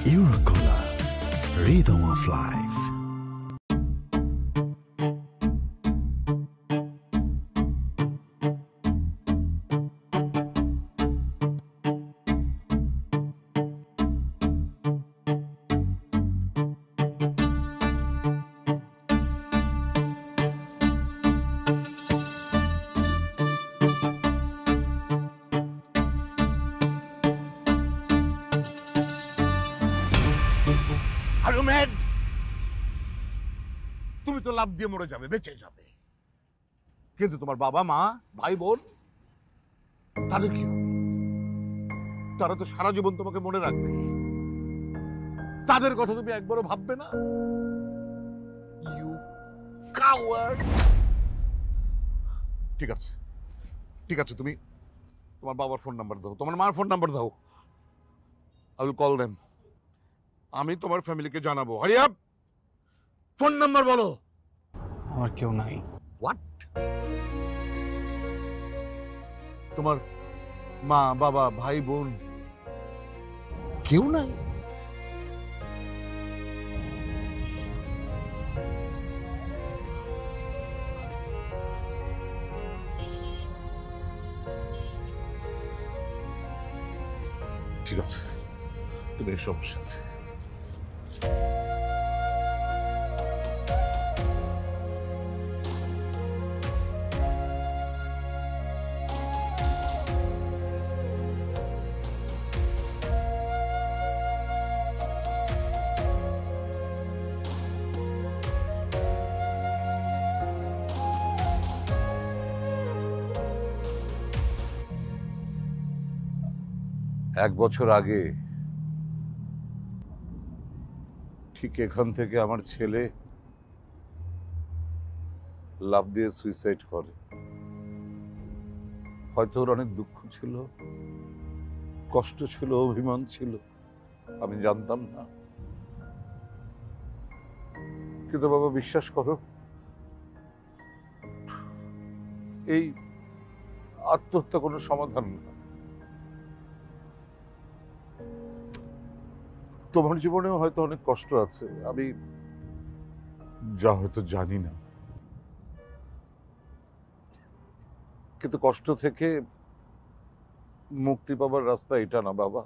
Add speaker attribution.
Speaker 1: Eurocola, rhythm of life.
Speaker 2: Are you mad? তুমি তো লাভ দিয়ে মরে যাবে, বেঁচে যাবে, কিন্তু তোমার বাবা মা ভাই বোন তাদের কি হবে? তারা তো সারা জীবন তোমাকে মনে রাখবে, তাদের কথা তুমি একবারও ভাববে না? You coward. ঠিক আছে ঠিক আছে, তুমি তোমার বাবার ফোন নাম্বার দাও, তোমার মার ফোন নাম্বার দাও, আই উইল কল দেম। আমি তোমার ফ্যামিলিকে জানাবো। হারি আপ, ফোন নাম্বার বলো।
Speaker 3: আমার কেউ নাই।
Speaker 2: হোয়াট? তোমার মা বাবা ভাই বোন কেউ নাই? ঠিক আছে, তুমি এসো আমার সাথে। এক বছর আগে ঠিক এখান থেকে আমার ছেলে লাফ দিয়ে সুইসাইড করে। হয়তো ওর অনেক দুঃখ ছিল, কষ্ট ছিল, অভিমান ছিল, আমি জানতাম না। কিন্তু বাবা বিশ্বাস করো, এই আত্মহত্যা কোনো সমাধান না। তোমার জীবনেও হয়তো অনেক কষ্ট আছে, আমি যা হয়তো জানি না, কিন্তু কষ্ট থেকে মুক্তি পাবার রাস্তা এটা না বাবা।